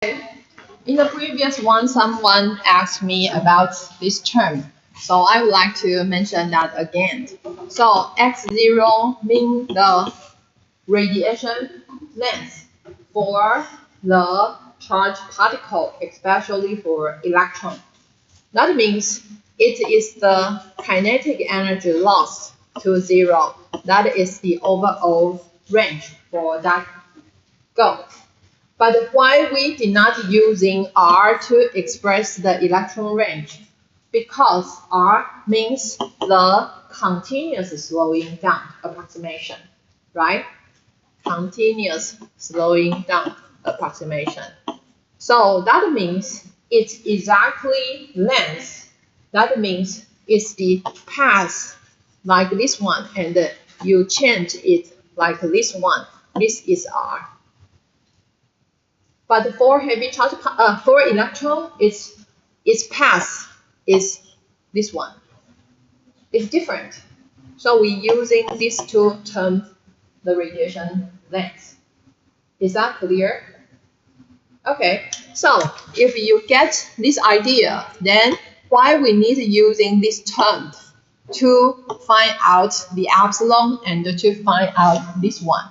In the previous one, someone asked me about this term, so I would like to mention that again. So x0 means the radiation length for the charged particle, especially for electron. That means it is the kinetic energy lost to 0. That is the overall range for that goal. But why we did not using R to express the electron range? Because R means the continuous slowing down approximation, right? Continuous slowing down approximation. So that means it's exactly length. That means it's the path like this one, and you change it like this one. This is R. But for heavy charge, for electron, its path is this one. It's different. So we're using these two terms, the radiation length. Is that clear? Okay. So if you get this idea, then why we need using this term to find out the epsilon and to find out this one.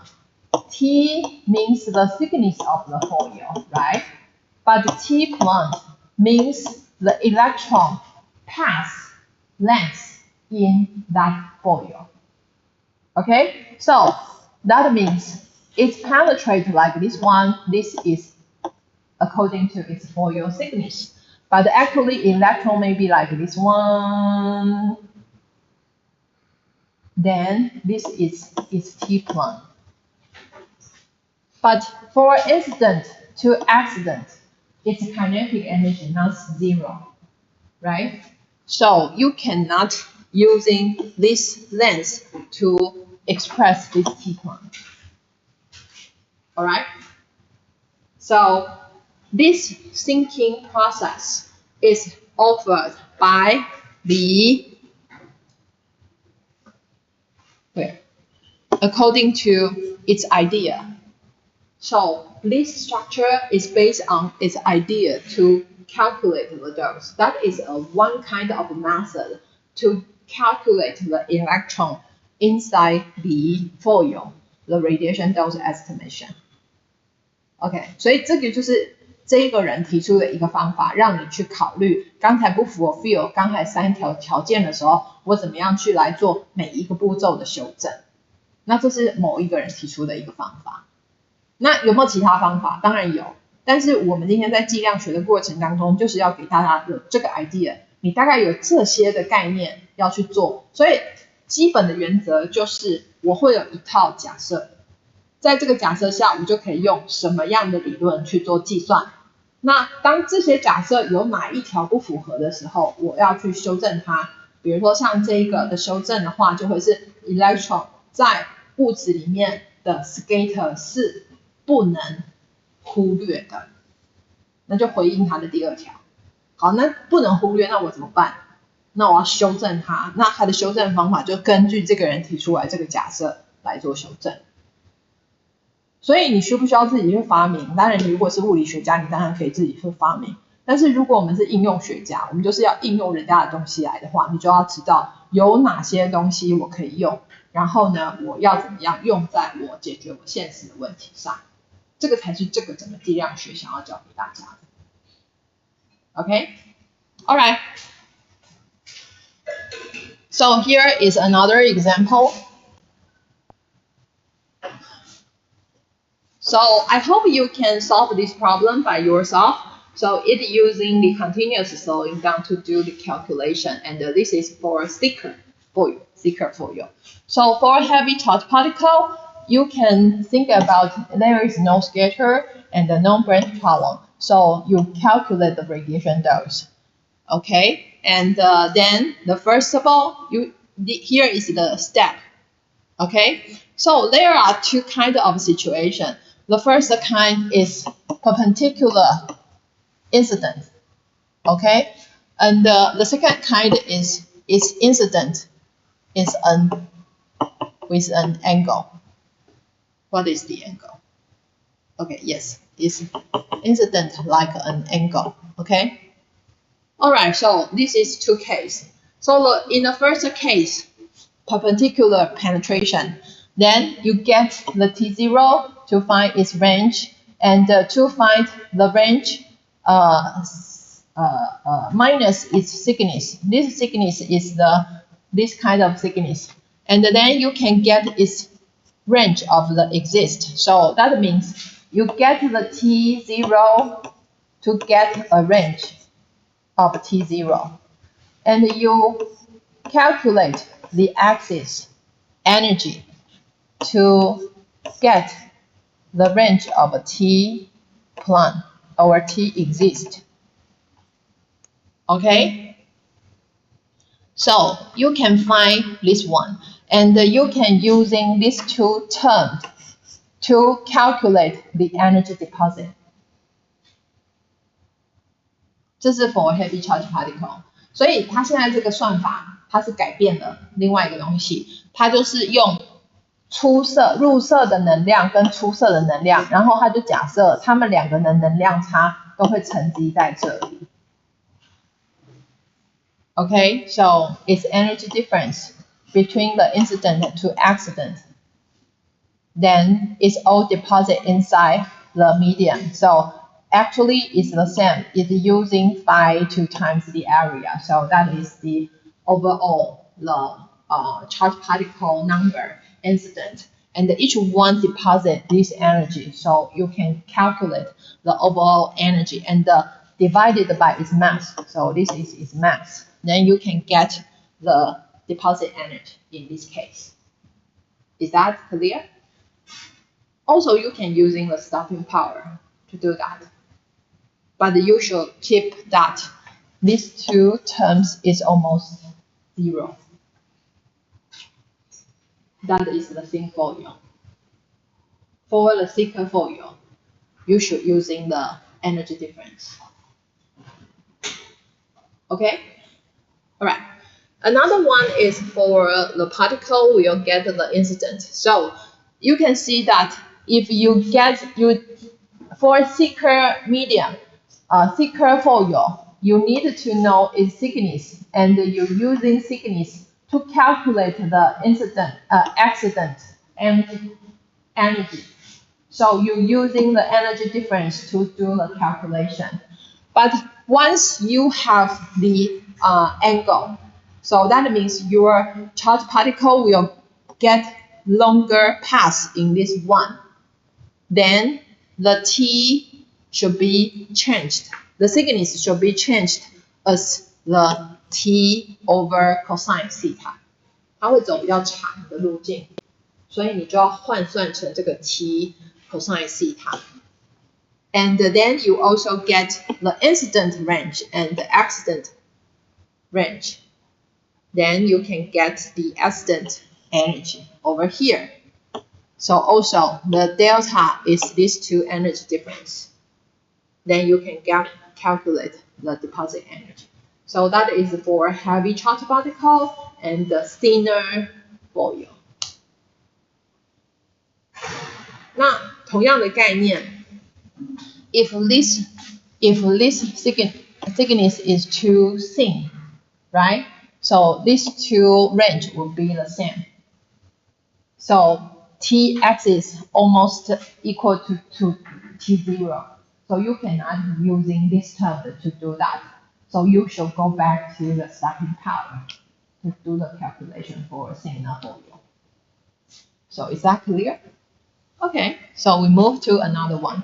T means the thickness of the foil, right? But T blunt means the electron path length in that foil. Okay, so that means it penetrates like this one. This is according to its foil thickness. But actually, electron may be like this one. Then this is its T blunt. But for incident to accident, its kinetic energy not 0, right? So you cannot using this length to express this T blunt. All right. So this thinking process is offered by the according to its idea. So this structure is based on its idea to calculate the dose. That is one kind of method to calculate the electron inside the foil, the radiation dose estimation. OK， 所以这个就是这个人提出的一个方法，让你去考虑刚才不符合 field 刚才3条条件的时候，我怎么样去来做每一个步骤的修正。那这是某一个人提出的一个方法。那有没有其他方法？当然有，但是我们今天在计量学的过程当中，就是要给大家有这个 idea， 你大概有这些的概念要去做。所以基本的原则就是我会有一套假设，在这个假设下，我就可以用什么样的理论去做计算。那当这些假设有哪一条不符合的时候，我要去修正它。比如说像这一个的修正的话，就会是 electron 在物质里面的 scatter 是不能忽略的，那就回应它的第2条。好，那不能忽略，那我怎么办？那我要修正它，那它的修正方法就根据这个人提出来这个假设来做修正。所以你需不需要自己去发明？当然，你如果是物理学家，你当然可以自己去发明。但是如果我们是应用学家，我们就是要应用人家的东西来的话，你就要知道有哪些东西我可以用，然后呢，我要怎么样用在我解决我现实的问题上。这个才是这个整个计量学想要教给大家的。Okay? All right. So here is another example. So I hope you can solve this problem by yourself. So it using the continuous slowing down to do the calculation, and this is for thicker foil. So for heavy charged particle, you can think about there is no scatter and no branch problem. So you calculate the radiation dose. Okay, and then the first of all, here is the step. Okay, so there are two kinds of situation. The first kind is perpendicular incident. Okay, and the second kind is incident is with an angle. What is the angle? Okay, yes. is incident like an angle. Okay. All right. So this is two cases. So in the first case, perpendicular penetration, then you get the T0 to find its range, and to find the range minus its thickness. This thickness is this kind of thickness, and then you can get its range of the exist. So that means you get the T0 to get a range of T0, and you calculate the axis energy to get the range of a T plan or T exist. Okay, so you can find this one, and you can using these two terms to calculate the energy deposit. 这是 for heavy charge particle， 所以它现在这个算法它是改变了另外一个东西，它就是用入射的能量跟出射的能量，然后它就假设它们两个的能量差都会沉积在这里。Okay, so it's energy difference between the incident to accident. Then it's all deposit inside the medium. So actually it's the same. It's using 5 2 times the area. So that is the overall charge particle number incident. And each one deposit this energy. So you can calculate the overall energy and divided by its mass. So this is its mass. Then you can get the deposit energy in this case. Is that clear? Also, you can using the stopping power to do that. But you should keep that these two terms is almost 0. That is the thin foil. For the thicker foil, you should using the energy difference. Okay? All right. Another one is for the particle will get the incident. So you can see that if you for thicker medium, thicker foil, you need to know its thickness, and you're using thickness to calculate the accident energy. So you're using the energy difference to do the calculation. But once you have the angle, so that means your charge particle will get longer path in this one. Then the T should be changed. The thickness should be changed as the T over cosine theta. 它会走比较长的路径，所以你就要换算成这个 T cosine theta. And then you also get the incident range and the accident range. Then you can get the accident energy over here. So also the delta is these two energy difference. Then you can calculate the deposit energy. So that is for heavy charge particle and the thinner foil. 那同样的概念 if this thickness is too thin, right? So these two range will be the same. So T axis almost equal to T0. So you cannot using this term to do that. So you should go back to the stopping power to do the calculation for thinner foil. So is that clear? Okay, so we move to another one.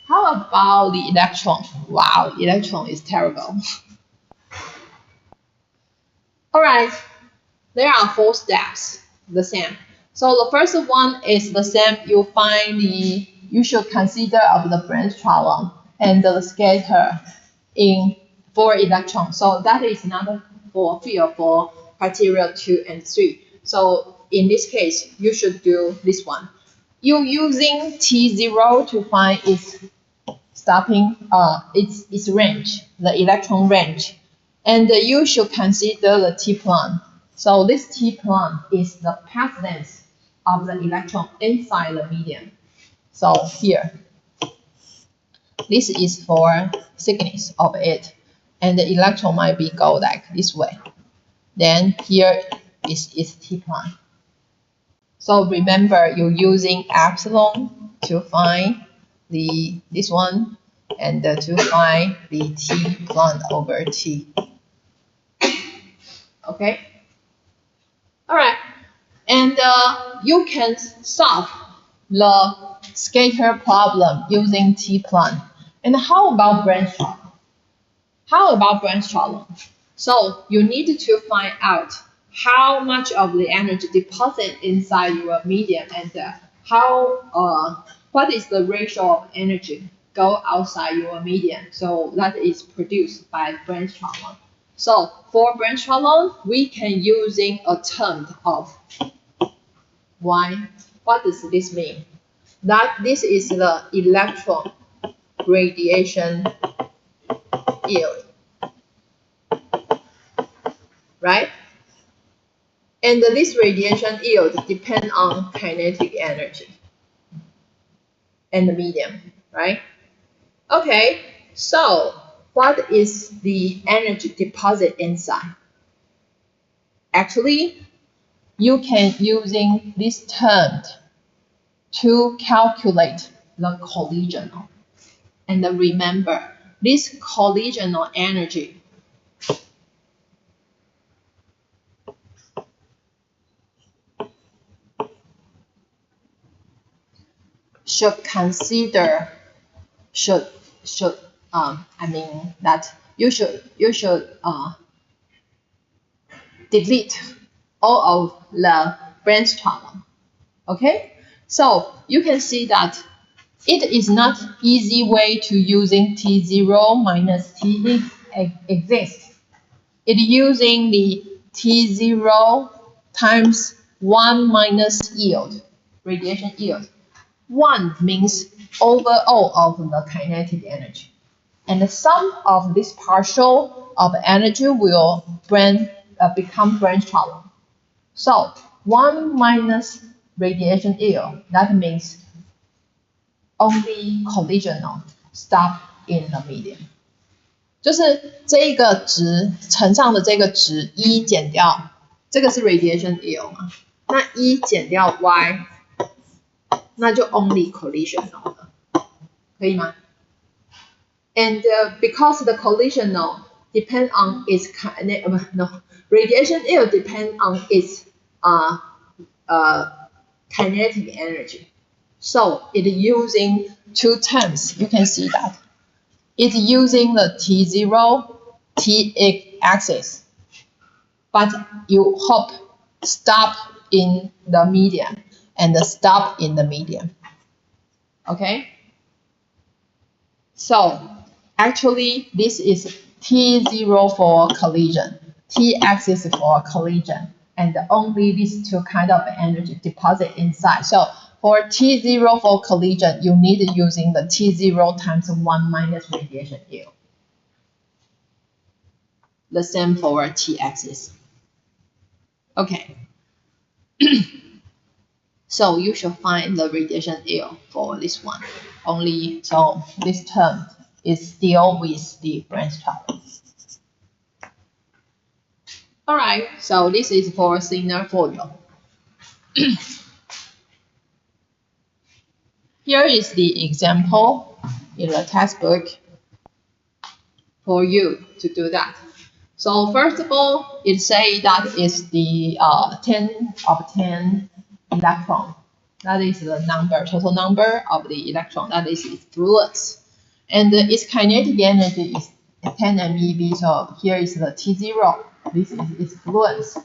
How about the electron? Wow, electron is terrible. All right, there are 4 steps, the same. So the first one is the same. You should consider of the branch travel and the scatter in 4 electrons. So that is another for field for criteria 2 and 3. So in this case, you should do this one. You're using T0 to find its stopping, its range, the electron range. And you should consider the T plan. So this T plan is the path length of the electron inside the medium. So here, This is for thickness of it, and the electron might be go like this way. Then here is its T prime. So remember, you're using epsilon to find this one, and to find the T prime over T. Okay. All right. And you can solve the scatter problem using T prime. And how about branch problem? How about branch problem? So you need to find out how much of the energy deposit inside your medium, and what is the ratio of energy go outside your medium. So that is produced by branch problem. So for branch problem, we can using a term of Y. What does this mean? That this is the electron radiation yield, right? And this radiation yield depends on kinetic energy and the medium, right? Okay, so what is the energy deposit inside? Actually, you can using this term to calculate the collisional. And remember, this collisional energy should consider I mean that you should delete all of the branch problem. Okay, so you can see that it is not easy way to using T0 minus T exist. It using the T0 times 1 minus yield, radiation yield. 1 means overall of the kinetic energy. And the sum of this partial of energy will become branch problem. So 1 minus radiation yield, that means only collisional stop in the medium. 就是这个值乘上的这个值1减掉，这个是 radiation yield 嘛，那1减掉 y， 那就 only collisional 了，可以吗？ And because the collisional depend on its radiation yield depend on its kinetic energy. So it using two terms. You can see that it's using the T0, T axis, but you hope stop in the medium and stop in the medium. Okay. So actually, this is T0 for collision, T-axis for collision, and only these two kind of energy deposit inside. So for T0 for collision, you need using the T0 times 1 minus radiation yield. The same for T-axis. Okay. So you should find the radiation yield for this one. Only so this term is still with the branch problem. Alright, so this is for thinner foil. Here is the example in the textbook for you to do that. So first of all, it says that is the 10 of 10 electron. That is the number, total number of the electron. That is its fluence. And its kinetic energy is 10 MeV. So here is the T0. This is its fluence.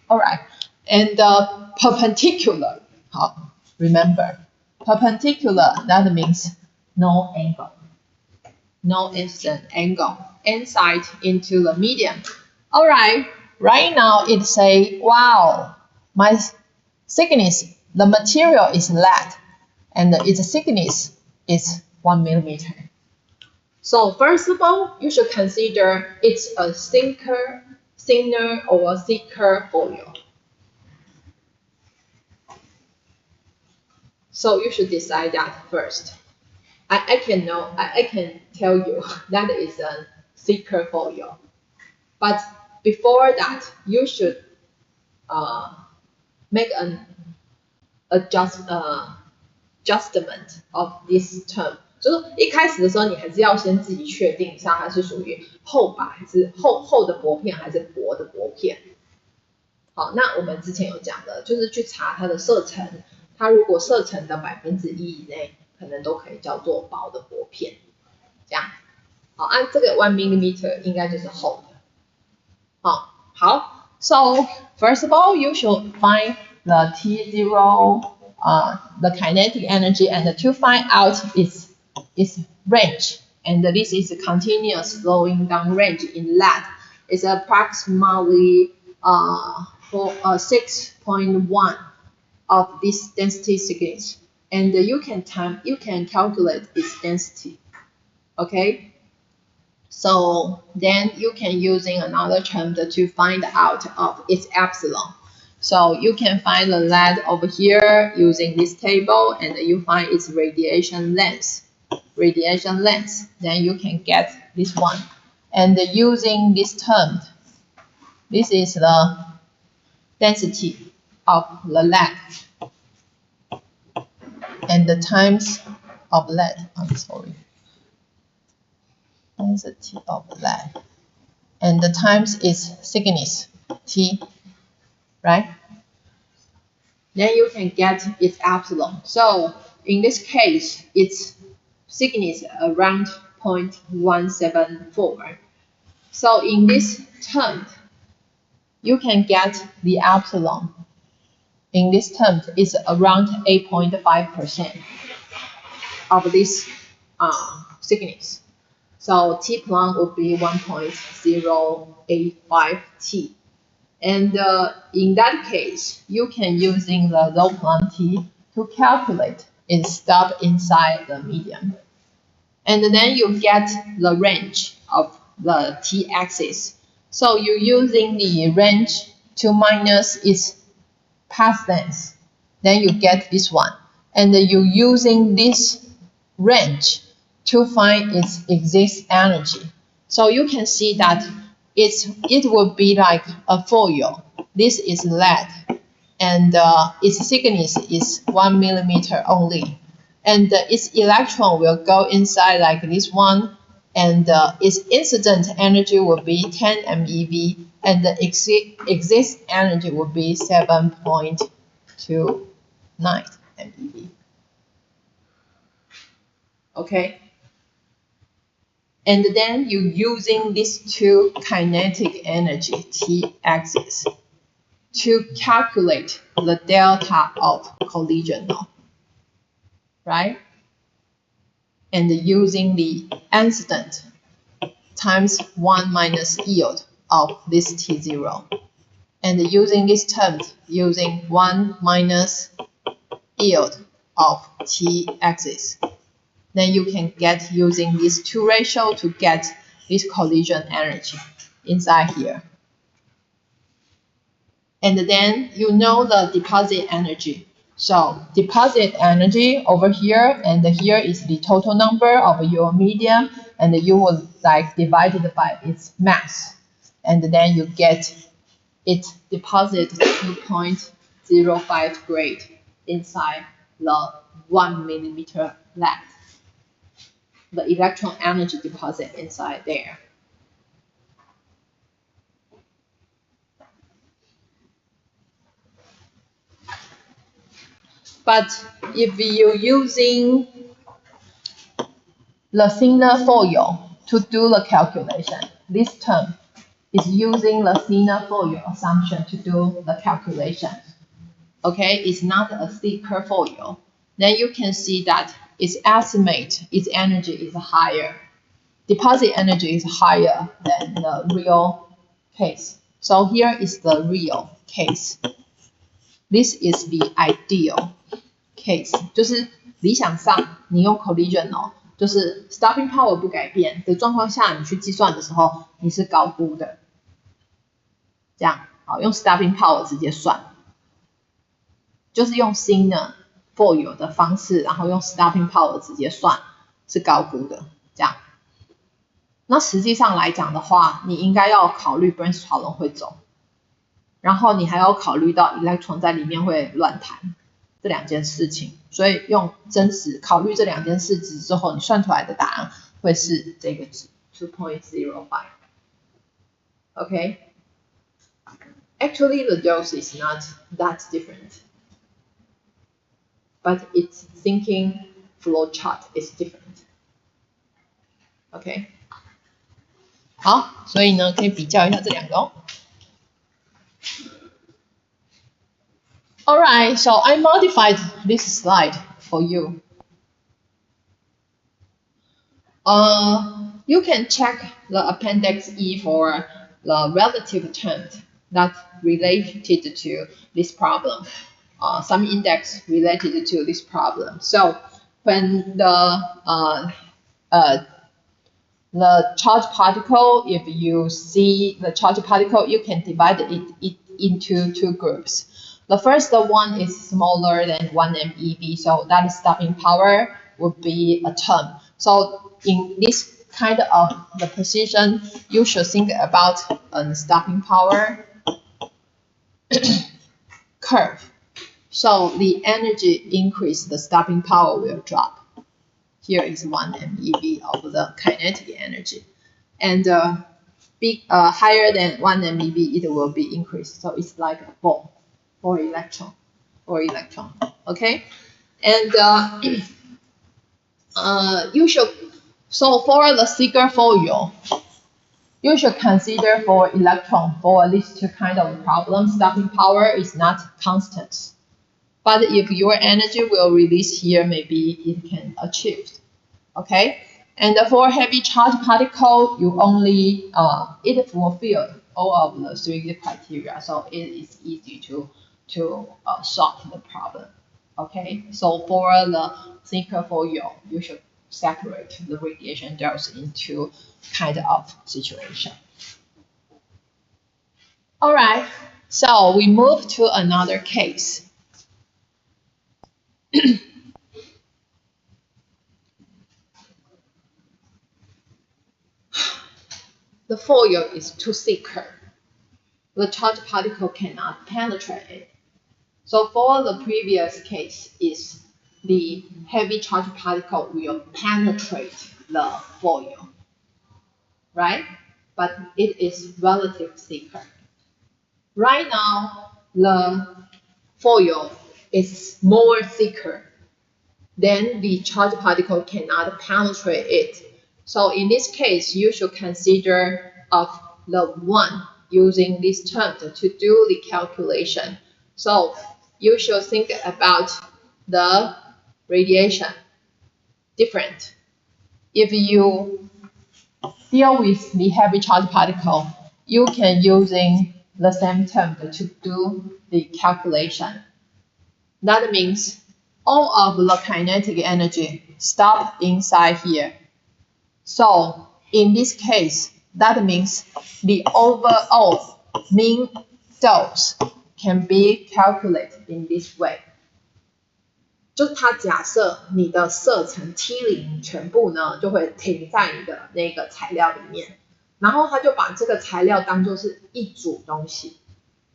All right. And perpendicular. Remember, perpendicular, that means no angle. No instant angle inside into the medium. All right. Right now it say, wow, my thickness, the material is lead, and its thickness is 1 millimeter. So first of all, you should consider it's a thinner or thicker foil. So you should decide that first. I can tell you that is a thicker foil. But before that, you should make an adjustment of this term。就是一开始的时候，你还是要先自己确定一下它是属于厚薄还是厚的薄片还是薄的薄片。好，那我们之前有讲的，就是去查它的射程，它如果射程的1%以内，可能都可以叫做薄的薄片。这样，好，按这个1 millimeter 应该就是厚的。好 ，So first of all, you should find the T0, the kinetic energy, and to find out its range. And this is a continuous slowing down range in lead. It's approximately 6.1 of this density thickness, and you can calculate its density. Okay. So then you can using another term to find out of its epsilon. So you can find the lead over here using this table, and you find its radiation length. Then you can get this one. And using this term, this is the density of the lead. And the times of lead, density of lead. And the times is thickness, T, right? Then you can get its epsilon. So in this case, its thickness around 0.174. So in this term, you can get the epsilon. In this term, it's around 8.5% of this thickness. So T plum would be 1.085 T. And in that case, you can using the low plum T to calculate its stop inside the medium. And then you get the range of the T axis. So you're using the range to minus its path length. Then you get this one. And you're using this range to find its exit energy. So you can see that it will be like a foil. This is lead, and its thickness is 1 millimeter only. And its electron will go inside like this one, and its incident energy will be 10 MeV, and the exit energy will be 7.29 MeV. Okay. And then you're using these two kinetic energy, T-axis, to calculate the delta of collision, right? And using the incident times 1 minus yield of this T0. And using this term, using 1 minus yield of T-axis. Then you can get using these two ratio to get this collision energy inside here. And then you know the deposit energy. So deposit energy over here, and here is the total number of your medium, and you will like divide it by its mass. And then you get it deposit 2.05 grade inside the 1 millimeter lead. The electron energy deposit inside there. But if you're using the thinner foil to do the calculation, this term is using the thinner foil assumption to do the calculation. Okay, it's not a thicker foil. Then you can see that its energy is higher. Deposit energy is higher than the real case. So here is the real case. This is the ideal case. 就是理想上你用 collision 就是 stopping power 不改变的状况下，你去计算的时候，你是高估的。这样，好，用 stopping power 直接算，就是用 thinner foil 的方式，然后用 stopping power 直接算，是高估的，这样。那实际上来讲的话，你应该要考虑 brainstorm 会走，然后你还要考虑到 electron 在里面会乱弹这两件事情，所以用真实考虑这两件事值之后，你算出来的答案会是这个值 2.05。Okay. Actually, the dose is not that different, but its thinking flow chart is different. Okay. 好，所以呢，可以比较一下这两个哦。Alright, so I modified this slide for you. You can check the appendix E for the relative term that related to this problem. Some index related to this problem. So when the charged particle, if you see the charged particle, you can divide it into two groups. The first one is smaller than 1 MeV, so that stopping power would be a term. So in this kind of the position, you should think about a stopping power curve. So the energy increase, the stopping power will drop. Here is 1 MeV of the kinetic energy. And higher than 1 MeV, it will be increased. So it's like a ball or electron. Okay? And you should, so for the Seeger foil, you should consider for electron, for these two kind of problems, stopping power is not constant. But if your energy will release here, maybe it can achieve. Okay? And for heavy charged particle, you only, it fulfills all of the three criteria, so it is easy to solve the problem. Okay? So for the Seeger foil, you should separate the radiation dose into kind of situation. Alright, so we move to another case. The foil is too thicker. The charged particle cannot penetrate it. So for the previous case is the heavy charged particle will penetrate the foil, right? But it is relatively thicker. Right now, the foil is more thicker. Then the charged particle cannot penetrate it. So in this case, you should consider of the one using this term to do the calculation. So you should think about the radiation different. If you deal with the heavy charged particle, you can using the same term to do the calculation. That means all of the kinetic energy stop inside here. So in this case, that means the overall mean dose can be calculated in this way. 就是它假设你的射程 T0 全部呢就会停在你的那个材料里面，然后它就把这个材料当作是一组东西，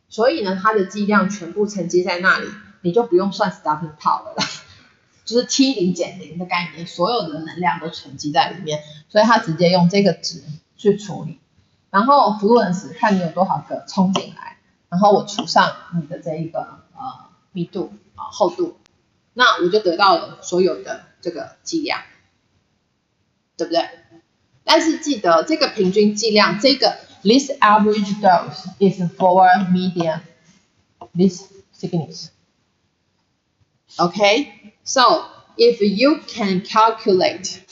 所以呢它的剂量全部沉积在那里，你就不用算 stopping power 了，就是 T0 减0的概念，所有的能量都沉积在里面，所以它直接用这个值去处理，然后 fluence 看你有多少个冲进来，然后我除上你的这一个密度厚度。那我就得到了所有的这个剂量，对不对？但是记得这个平均剂量，这个 this average dose is for medium this thickness. Okay, so if you can calculate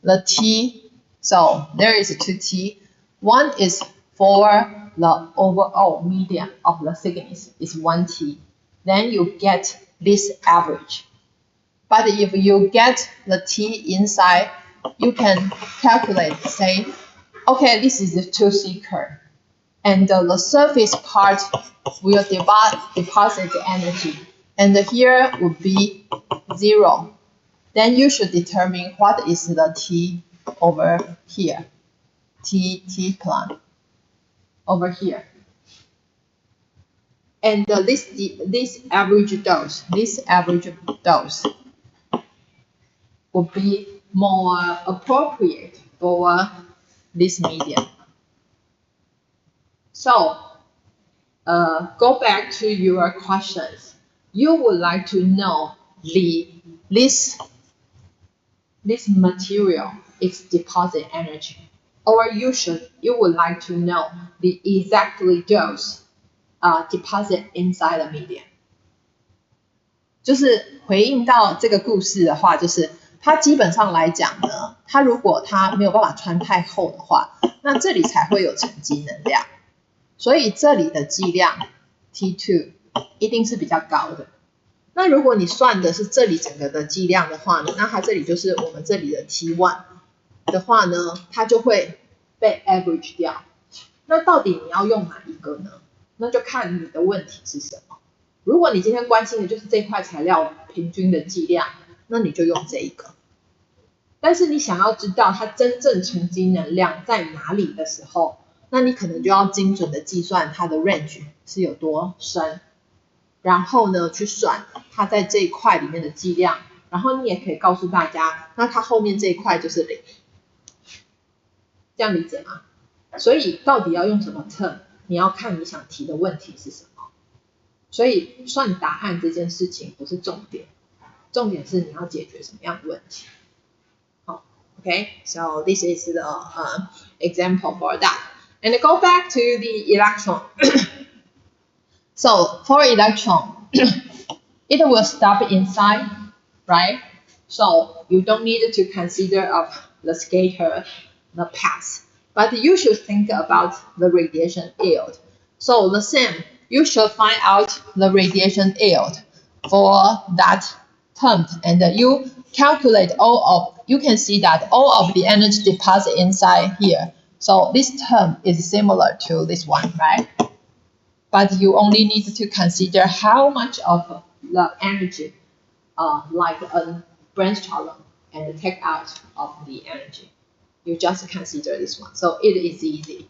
the T, so there is 2T. One is for the overall medium of the thickness is 1T. Then you get this average. But if you get the T inside, you can calculate, say, okay, this is the 2C curve. And the surface part will deposit the energy. And here would be 0, then you should determine what is the t over here, t plan over here. And this average dose would be more appropriate for this medium. So go back to your questions. You would like to know this material, its deposit energy, or you would like to know the exactly dose deposit inside the medium. 就是回应到这个故事的话，就是它基本上来讲呢，它如果它没有办法穿太厚的话，那这里才会有沉积能量，所以这里的剂量 T2 一定是比较高的。那如果你算的是这里整个的剂量的话呢，那它这里就是我们这里的 T1 的话呢，它就会被 average 掉。那到底你要用哪一个呢？那就看你的问题是什么。如果你今天关心的就是这块材料平均的剂量，那你就用这一个。但是你想要知道它真正沉积能量在哪里的时候，那你可能就要精准的计算它的 range 是有多深，然后呢去算它在这一块里面的剂量，然后你也可以告诉大家，那它后面这一块就是0，这样理解吗？所以到底要用什么 term， 你要看你想提的问题是什么。所以算答案这件事情不是重点，重点是你要解决什么样的问题。好 ，OK， so this is the example for that. And go back to the electron. So for electron, it will stop inside, right? So you don't need to consider of the scatter, the path, but you should think about the radiation yield. So the same, you should find out the radiation yield for that term, and you calculate you can see that all of the energy deposit inside here. So this term is similar to this one, right? But you only need to consider how much of the energy, like a branch column, and take out of the energy. You just consider this one. So it is easy.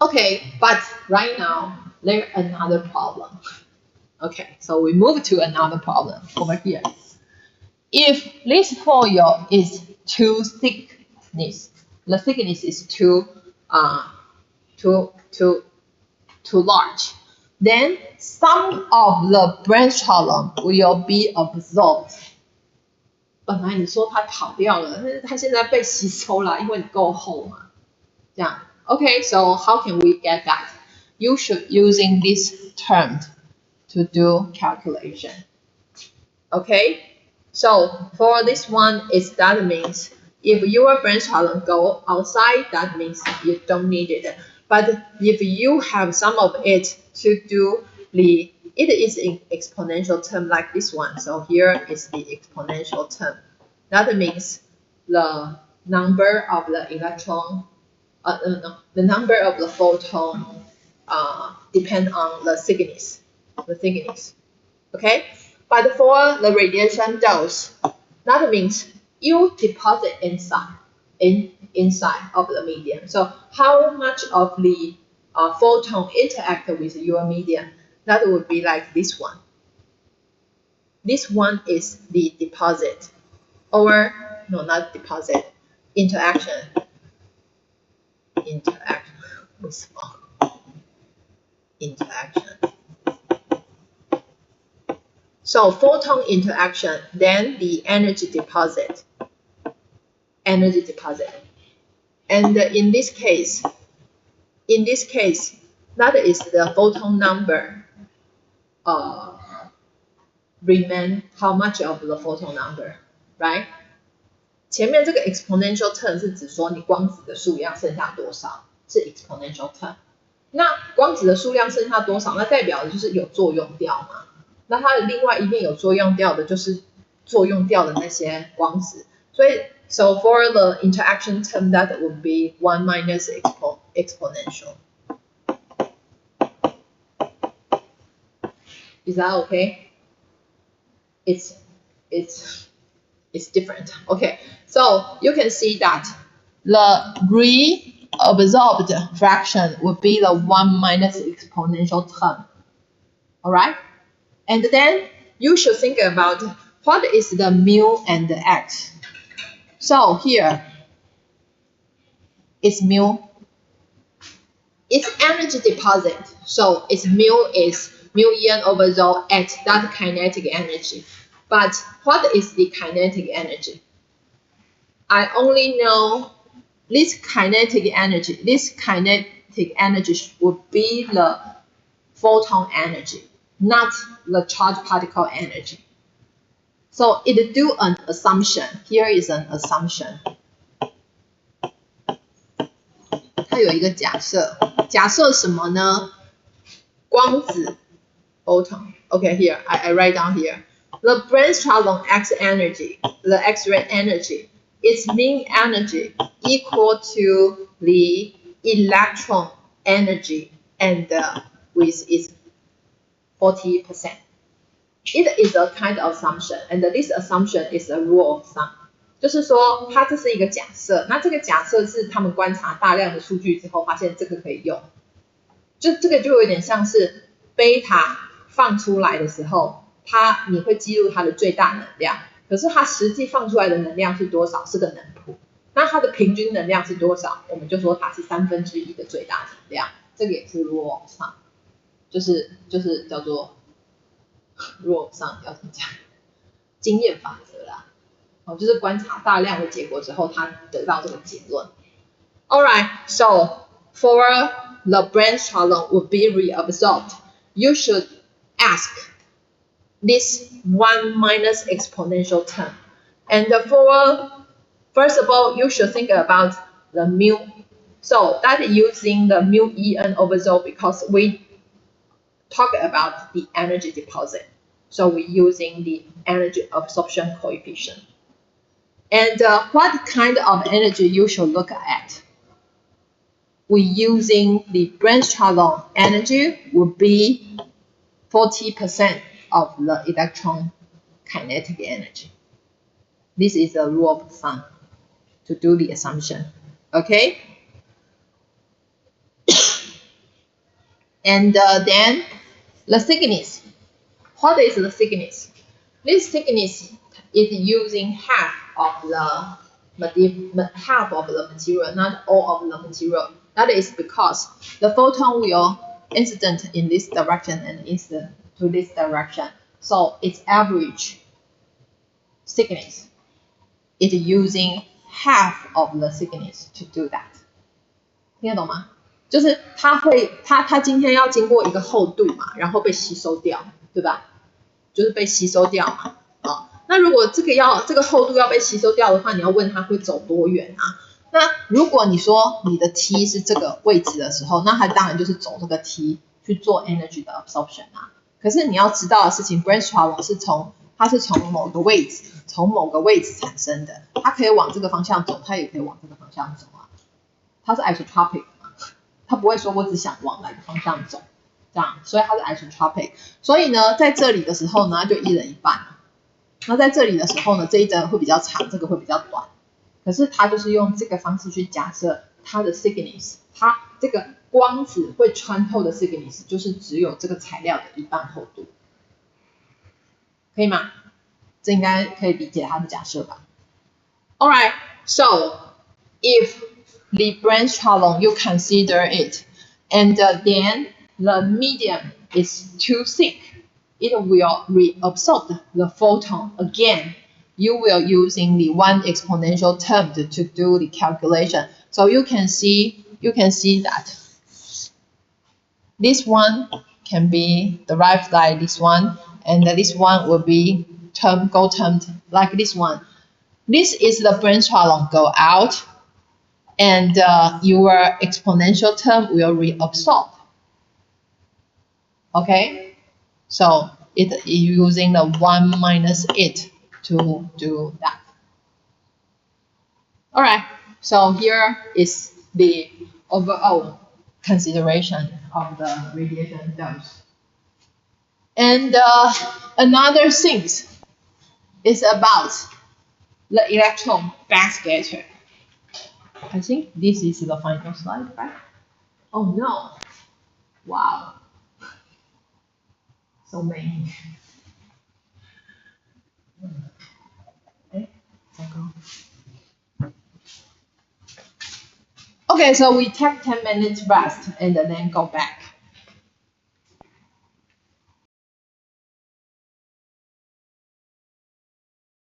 Okay, but right now, there's another problem. Okay, so we move to another problem over here. If this foil is too thickness, the thickness is too large, then some of the branch column will be absorbed. 本来你说它跑掉了，但是它现在被吸收了，因为你够厚嘛，这样。Okay, so how can we get that? You should using this term to do calculation. Okay, so for this one, that means if your branch column go outside, that means you don't need it. But if you have some of it to do it is an exponential term like this one. So here is the exponential term. That means the number of the electron, the number of the photon depend on the thickness. Okay, but for the radiation dose, that means you deposit inside of the medium. So how much of the photon interact with your medium? That would be like this one. This one is the deposit, or no, not deposit, interaction. So photon interaction, then the energy deposit. And in this case, that is the photon number. Remain how much of the photon number, right? 前面这个 exponential term 是指说你光子的数量剩下多少，是 exponential term。那光子的数量剩下多少，那代表的就是有作用掉嘛。那它的另外一面有作用掉的，就是作用掉的那些光子。所以 so for the interaction term, that would be 1 minus exponential. Is that okay? It's different. Okay, so you can see that the reabsorbed fraction would be the 1 minus exponential term. All right, and then you should think about what is the mu and the x. So here it's mu. It's energy deposit. So its mu is mu En over rho at that kinetic energy. But what is the kinetic energy? I only know this kinetic energy. This kinetic energy would be the photon energy, not the charged particle energy. So it do an assumption. Here is an assumption. 它有一个假设，假设什么呢？光子 photon. Okay, here I write down here. The brainstorm X energy, the X-ray energy, its mean energy equal to the electron energy and with its 40%. It is a kind of assumption, and this assumption is a rule of thumb. 就是说，它这是一个假设，那这个假设是他们观察大量的数据之后发现这个可以用，就这个就有点像是贝塔放出来的时候，你会记录它的最大能量，可是它实际放出来的能量是多少？是个能谱。那它的平均能量是多少？我们就说它是1/3的最大能量，这个也是 rule of thumb， 就是叫做 rule of thumb， 要怎么讲？经验法则啦。就是观察大量的结果之后，他得到这个结论。Alright, so for the brainstorm would be reabsorbed, you should ask this 1 minus exponential term. And first of all, you should think about the mu. So that using the mu En over rho because we talk about the energy deposit. So we're using the energy absorption coefficient. And what kind of energy you should look at? We're using the brainstorm energy would be 40% of the electron kinetic energy. This is a rule of thumb to do the assumption. Okay? And then the thickness. What is the thickness? This thickness is using half of the material, not all of the material. That is because the photon will incident in this direction and incident to this direction. So its average thickness is using half of the thickness to do that. 听得懂吗？就是它今天要经过一个厚度嘛，然后被吸收掉，对吧？就是被吸收掉嘛。那如果这个厚度要被吸收掉的话，你要问它会走多远啊？那如果你说你的 T 是这个位置的时候，那它当然就是走这个 T 去做 energy 的 absorption 啊。可是你要知道的事情 brainstorm 它是从某个位置产生的，它可以往这个方向走，它也可以往这个方向走啊。它是 isotropic 嘛，它不会说我只想往哪个方向走，这样，所以它是 isotropic。所以呢，在这里的时候呢，就一人一半。那在这里的时候呢，这一针会比较长，这个会比较短。可是它就是用这个方式去假设它的 thickness， 它这个光子会穿透的 thickness 就是只有这个材料的一半厚度，可以吗？这应该可以理解它的假设吧。Alright, so if the brainstorm you consider it, and then the medium is too thick, it will reabsorb the photon again. You will using the 1 exponential term to do the calculation. So you can see that this one can be derived like this one, and this one will be termed like this one. This is the brainstorm go out, and your exponential term will reabsorb. Okay, so it is using the 1 minus it to do that. Alright, so here is the overall consideration of the radiation dose. And another thing is about the electron backscatter. I think this is the final slide, right? Oh no. Wow. So many. Okay, so we take 10 minutes rest and then go back.